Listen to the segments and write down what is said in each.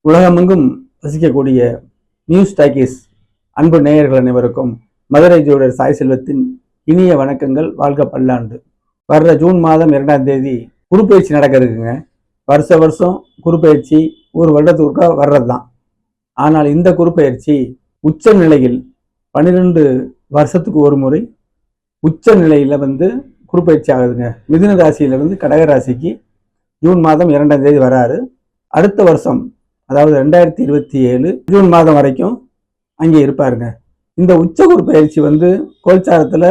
உலகமெங்கும் வசிக்கக்கூடிய news talkies அன்பு நேயர்கள் அனைவருக்கும் மதுரை ஜோடர் சாய் செல்வத்தின் இனிய வணக்கங்கள். வாழ்க பல்லாண்டு. வர்ற ஜூன் மாதம் 2ஆம் தேதி குருப்பெயர்ச்சி நடக்க இருக்குங்க. வருஷம் குருப்பெயர்ச்சி ஒரு வருடத்துக்கு வர்றது தான். ஆனால் இந்த குருப்பெயர்ச்சி உச்ச நிலையில் 12 வருஷத்துக்கு ஒரு முறை உச்ச நிலையில குருப்பெயர்ச்சி ஆகுதுங்க. மிதுன ராசியிலிருந்து கடக ராசிக்கு ஜூன் மாதம் 2ஆம் தேதி வராரு. அடுத்த வருஷம் அதாவது 2027 ஜூன் மாதம் வரைக்கும் அங்கே இருப்பாருங்க. இந்த உச்சகுரு பயிற்சி கோல்சாரத்தில்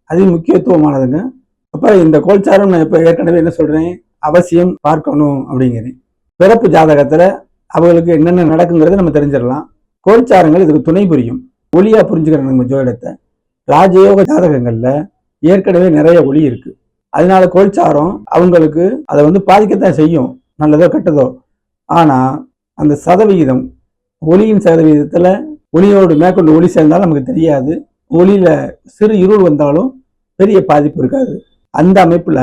அதி முக்கியத்துவமானதுங்க. அப்போ இந்த கோல்சாரம் நான் இப்போ ஏற்கனவே என்ன சொல்கிறேன், அவசியம் பார்க்கணும் அப்படிங்கிறேன். பிறப்பு ஜாதகத்தில் அவங்களுக்கு என்னென்ன நடக்குங்கிறத நம்ம தெரிஞ்சிடலாம். கோல்சாரங்கள் இதுக்கு துணை புரியும். ஒளியாக புரிஞ்சுக்கிறோம் நம்ம ஜோதிடத்தை. ராஜயோக ஜாதகங்களில் ஏற்கனவே நிறைய ஒளி இருக்குது. அதனால கோல்சாரம் அவங்களுக்கு அதை பாதிக்கத்தான் செய்யும், நல்லதோ கெட்டதோ. ஆனால் அந்த சதவிகிதம், ஒளியின் சதவிகிதத்தில் ஒளியோடு மேற்கொண்டு ஒளி சேர்ந்தாலும் நமக்கு தெரியாது. ஒளியில் சிறு இருள் வந்தாலும் பெரிய பாதிப்பு இருக்காது. அந்த அமைப்பில்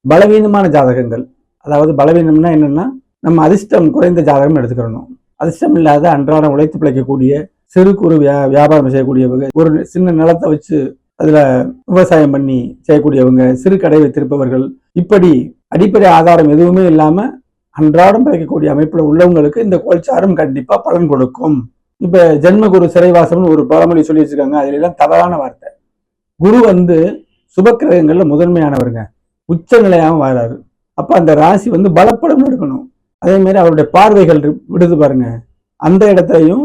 பலவீனமான ஜாதகங்கள், அதாவது பலவீனம்னா என்னென்னா, நம்ம அதிர்ஷ்டம் குறைந்த ஜாதகம் எடுத்துக்கிறணும். அதிர்ஷ்டம் இல்லாத அன்றாடம் உழைத்து பிழைக்கக்கூடிய சிறு குறு வியாபாரம் செய்யக்கூடியவங்க, ஒரு சின்ன நிலத்தை வச்சு அதில் விவசாயம் பண்ணி செய்யக்கூடியவங்க, சிறு கடை வைத்திருப்பவர்கள், இப்படி அடிப்படை ஆதாரம் எதுவுமே இல்லாமல் அன்றாடம் பிழைக்கக்கூடிய அமைப்புல உள்ளவங்களுக்கு இந்த கோல்சாரம் கண்டிப்பா பலன் கொடுக்கும். இப்ப ஜென்மகுரு சிறைவாசம்னு ஒரு பழமொழி சொல்லி வச்சிருக்காங்க. அதுல எல்லாம் தவறான வார்த்தை. குரு சுபக்கிரகங்கள்ல முதன்மையானவருங்க. உச்ச நிலையாம வராரு. அப்ப அந்த ராசி பலப்படம் எடுக்கணும். அதே மாதிரி அவருடைய பார்வைகள் விடுது பாருங்க, அந்த இடத்துலையும்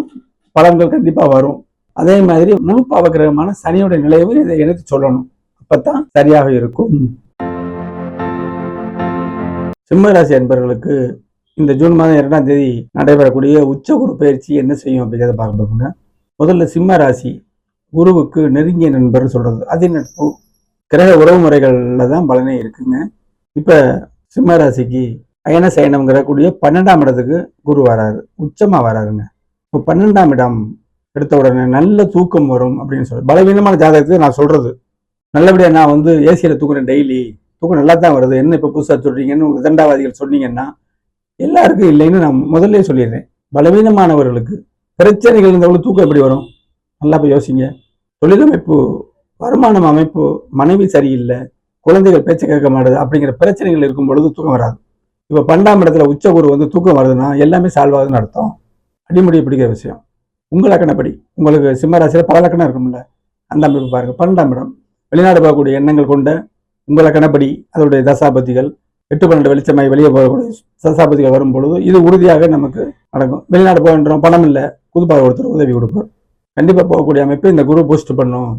பலன்கள் கண்டிப்பா வரும். அதே மாதிரி முழு பாவக்கிரகமான சனியோட நிலையவும் இதை எடுத்து சொல்லணும். அப்பதான் சரியாக இருக்கும். சிம்மராசி அன்பர்களுக்கு இந்த ஜூன் மாதம் 2ஆம் தேதி நடைபெறக்கூடிய உச்சகுரு பயிற்சி என்ன செய்யும் அப்படிங்கிறத பார்க்க போகுங்க. முதல்ல சிம்ம ராசி குருவுக்கு நெருங்கிய நண்பர்னு சொல்றது, அதி நட்பு கிரக உறவு முறைகள்ல தான் பலனே இருக்குங்க. இப்ப சிம்ம ராசிக்கு அயன சயனம்ங்கிற கூடிய 12ஆம் இடத்துக்கு குரு வராரு, உச்சமா வராருங்க. இப்போ 12ஆம் இடம் எடுத்த உடனே நல்ல தூக்கம் வரும் அப்படின்னு சொல்றது. பலவீனமான ஜாதகத்துக்கு நான் சொல்றது, நல்லபடியா நான் ஏசியில தூக்குறேன், டெய்லி தூக்கம் நல்லா தான் வருது, என்ன இப்போ புதுசாக சொல்றீங்கன்னு விதண்டாவாதிகள் சொன்னீங்கன்னா எல்லாருக்கும் இல்லைன்னு நான் முதல்ல சொல்லிடுறேன். பலவீனமானவர்களுக்கு பிரச்சனைகள் இருந்தவங்களுக்கு தூக்கம் எப்படி வரும்? நல்லா போய் யோசிங்க. தொழிலமைப்பு, வருமானம் அமைப்பு, மனைவி சரியில்லை, குழந்தைகள் பேச்சை கேட்க மாட்டுது, அப்படிங்கிற பிரச்சனைகள் இருக்கும் பொழுது தூக்கம் வராது. இப்போ 12ஆம் இடத்துல உச்சகுரு தூக்கம் வருதுன்னா எல்லாமே சால்வ் ஆகுதுன்னு அர்த்தம். அடிமுடியை பிடிக்கிற விஷயம். உங்கள் லக்கணப்படி உங்களுக்கு சிம்மராசியில் பல லக்கணம் இருக்கும்ல, அந்த அமைப்பு பாருங்க. 12ஆம் இடம் வெளிநாடு போகக்கூடிய எண்ணங்கள் கொண்ட உங்களை கணப்படி அதோடைய தசாபதிகள் 8-12 வெளிச்சமாய் வெளியே போகக்கூடிய தசாபதிகள் வரும் பொழுது இது உறுதியாக நமக்கு நடக்கும். வெளிநாடு போகின்றோம், பணம் இல்லை, புதுப்பாக ஒருத்தர் உதவி கொடுப்பார். கண்டிப்பாக போகக்கூடிய அமைப்பு இந்த குரு பூஸ்ட் பண்ணும்.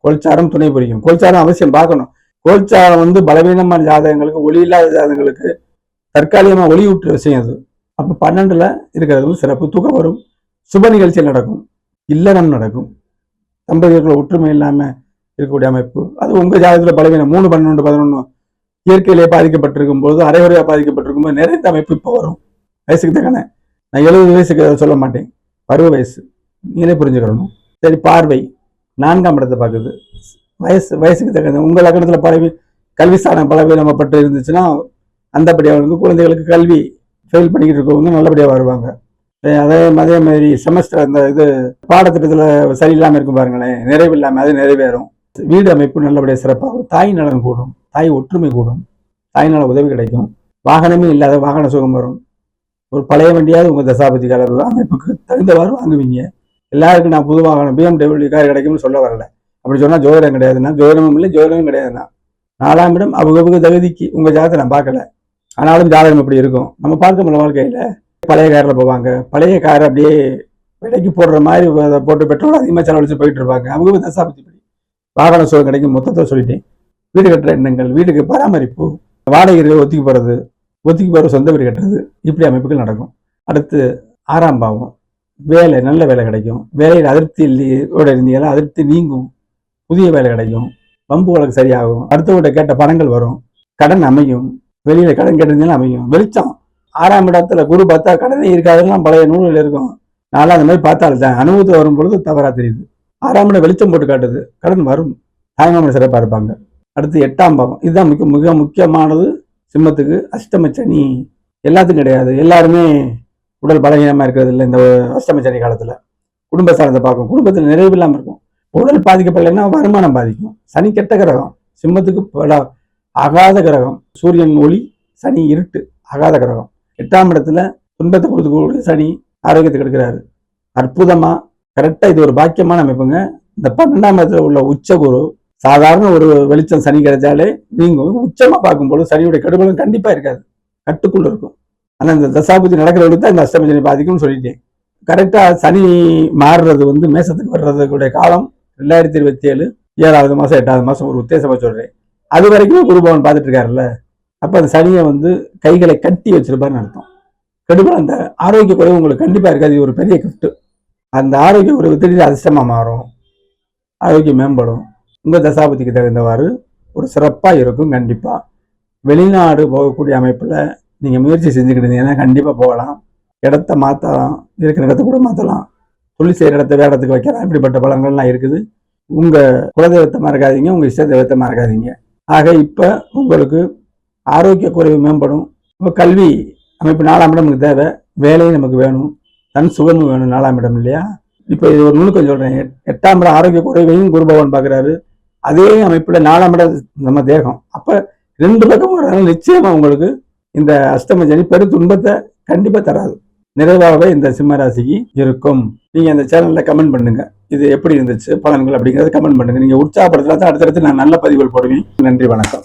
கோல்சாரம் துணை புரியும். கோல்சாரம் அவசியம் பார்க்கணும். கோல்சாரம் பலவீனமான ஜாதகங்களுக்கு, ஒளி இல்லாத ஜாதகங்களுக்கு தற்காலிகமாக ஒளி ஊற்று விஷயம் அது. அப்போ 12ல் இருக்கிறது சிறப்பு. தூக்கம் வரும், சுப நிகழ்ச்சியில் நடக்கும், இல்லறம் நடக்கும், தம்பதிகளுக்குள்ள ஒற்றுமை இல்லாமல் இருக்கக்கூடிய அமைப்பு. அது உங்க ஜாதகத்துல பலவீனம் 3, 12, 11 இயற்கையிலேயே பாதிக்கப்பட்டிருக்கும் போது, அரைகுறையா பாதிக்கப்பட்டிருக்கும் போது நிறைய அமைப்பு இப்போ வரும். வயசுக்கு தக்கன நான் 70 வயசுக்கு சொல்ல மாட்டேன், பருவ வயசு நீங்களே புரிஞ்சுக்கணும். சரி, பார்வை 4ஆம் இடத்தை பார்க்குது. வயசுக்கு தக்கன உங்க லக்கணத்துல கல்வி சாதனம் பலவீனப்பட்டு இருந்துச்சுன்னா அந்தபடி அவங்களுக்கு குழந்தைகளுக்கு கல்வி ஃபெயில் பண்ணிக்கிட்டு இருக்கவங்க நல்லபடியா வருவாங்க. அதே மாதிரி செமஸ்டர் அந்த பாடத்திட்டத்துல சரியில்லாம இருக்கும் பாருங்களேன், நிறைவு இல்லாம அது நிறைவேறும். வீடு அமைப்பு நல்லபடியாக சிறப்பாகும். தாய் நலன் கூடும், தாய் ஒற்றுமை கூடும், தாய் நல உதவி கிடைக்கும். வாகனமே இல்லாத வாகன சுகம் வரும். ஒரு பழைய வண்டியாவது உங்க தசாபதி கால அமைப்புக்கு தகுந்தவாறு வாங்குவீங்க. எல்லாருக்கும் நான் புது வாகனம் BMW கார் கிடைக்கும்னு சொல்ல வரல. அப்படி சொன்னா ஜோதிடம் கிடையாதுன்னா, ஜோதிடமும் இல்லை ஜோதிடமும் கிடையாதுன்னா. 4ஆம் இடம் அவங்க தகுதிக்கு உங்க ஜாதகத்தை நான் பார்க்கல, ஆனாலும் ஜாதகம் இப்படி இருக்கும். நம்ம பார்க்க முடியல. வாழ்க்கையில பழைய காரில் போவாங்க, பழைய காரை அப்படியே விலைக்கு போடுற மாதிரி போட்டு பெட்ரோல் அதிகமாக செலவழிச்சு போயிட்டு இருப்பாங்க. அவங்க தசாபதி படி வாகன சுகம் கிடைக்கும். மொத்தத்தை சொல்லிட்டேன். வீடு கட்டுற எண்ணங்கள், வீட்டுக்கு பராமரிப்பு, வாடகை ஒத்திக்கு போகிறது, சொந்த வீடு கட்டுறது, இப்படி அமைப்புகள் நடக்கும். அடுத்து 6ஆம் பாவம் வேலை, நல்ல வேலை கிடைக்கும். வேலையில் அதிருப்தியோட இருந்தீங்கன்னா அதிருப்தி நீங்கும், புதிய வேலை கிடைக்கும், வம்பு வழக்கு சரியாகும், அடுத்தவங்க கேட்ட பணங்கள் வரும், கடன் அமையும், வெளியில கடன் கேட்டிருந்தாலும் அமையும். வெளிச்சம் 6ஆம் இடத்துல குரு பார்த்தா கடனே இருக்காதுலாம் பழைய நூலில் இருக்கும். நானும் அந்த மாதிரி பார்த்தால்தான் அனுபவத்தில் வரும் பொழுது தவறா தெரியுது. 6ஆம் இடம் வெளிச்சம் போட்டு காட்டுது, கடன் வரும், தாய்மாமன் சிறப்பாக இருப்பாங்க. அடுத்து 8ஆம் பாவம், இதுதான் மிக முக்கியமானது சிம்மத்துக்கு. அஷ்டம சனி எல்லாத்துக்கும் கிடையாது. எல்லாருமே உடல் பலகீனமா இருக்கிறது இல்லை. இந்த அஷ்டம சனி காலத்துல குடும்ப சார்ந்த பார்க்கும், குடும்பத்தில் நிறைவு இல்லாமல் இருக்கும். உடல் பாதிக்கப்படலைன்னா வருமானம் பாதிக்கும். சனி கெட்ட கிரகம், சிம்மத்துக்கு ஆகாத கிரகம். சூரியன் ஒளி, சனி இருட்டு, ஆகாத கிரகம். 8ஆம் இடத்துல துன்பத்தை கொடுத்துக்கூடிய சனி ஆரோக்கியத்தை கெடுக்கிறாரு. அற்புதமா கரெக்டா இது ஒரு பாக்கியமான அமைப்புங்க. இந்த 12ஆம் இடத்துல உள்ள உச்சகுரு சாதாரண ஒரு வெளிச்சம் சனி கிடைச்சாலே நீங்க உச்சமா பார்க்கும்போது சனியுடைய கடுபலம் கண்டிப்பா இருக்காது, கட்டுக்குள்ள இருக்கும். ஆனா இந்த தசாபுத்தி நடக்கிறவங்களுக்கு தான் இந்த அஷ்டம சனி பாதிக்கும்னு சொல்லிட்டேன். கரெக்டா சனி மாறுறது மேசத்துக்கு வர்றதுக்குடைய காலம் 2027 7ஆவது மாசம் 8ஆவது மாசம் ஒரு உத்தேசமா சொல்றேன். அது வரைக்கும் குருபவன் பார்த்துட்டு இருக்காருல்ல, அப்ப அந்த சனியை கைகளை கட்டி வச்சிருப்பாருன்னு அர்த்தம். கடுபலம் அந்த ஆரோக்கிய குறைவு உங்களுக்கு கண்டிப்பா இருக்காது. இது ஒரு பெரிய கிஃப்ட். அந்த ஆரோக்கிய குறைவு திடீர்னு அதிர்ஷ்டமா மாறும், ஆரோக்கியம் மேம்படும். உங்க தசாபதிக்கு தகுந்தவாறு ஒரு சிறப்பா இருக்கும். கண்டிப்பா வெளிநாடு போகக்கூடிய அமைப்புல நீங்க முயற்சி செஞ்சுக்கிட்டு இருந்தீங்கன்னா கண்டிப்பா போகலாம். இடத்த மாற்றலாம், இருக்கிற இடத்த கூட மாற்றலாம், தொழில் செய்கிற இடத்த வேற இடத்துக்கு வைக்கலாம். இப்படிப்பட்ட பலன்கள்லாம் இருக்குது. உங்க குலதெய்வத்தை மறக்காதீங்க, உங்க இஷ்ட தெய்வத்தை மறக்காதீங்க. ஆக இப்ப உங்களுக்கு ஆரோக்கிய குறைவு மேம்படும். இப்போ கல்வி அமைப்பு 4ஆம் இடம் நமக்கு தேவை, வேலையும் நமக்கு வேணும், தன் சுகமும் வேணும். 4ஆம் இடம் இல்லையா? இப்போ இது ஒரு நுணுக்கம் சொல்றேன். 8ஆம் இடம் ஆரோக்கிய குறைவையும் குரு பகவான் பார்க்குறாரு. அதே அமைப்புல 4ஆம் இடம் நம்ம தேகம். அப்ப 2 பக்கம் நிச்சயமா உங்களுக்கு இந்த அஷ்டம சனி பெரு துன்பத்தை கண்டிப்பா தராது, நிறைவாகவே இந்த சிம்ம ராசிக்கு இருக்கும். நீங்க இந்த சேனல்ல கமெண்ட் பண்ணுங்க, இது எப்படி இருந்துச்சு பலன்கள் அப்படிங்கறத கமெண்ட் பண்ணுங்க. நீங்க உற்சாகப்படுத்தினா தான் அடுத்தடுத்து நான் நல்ல பதிவுகள் போடுவேன். நன்றி, வணக்கம்.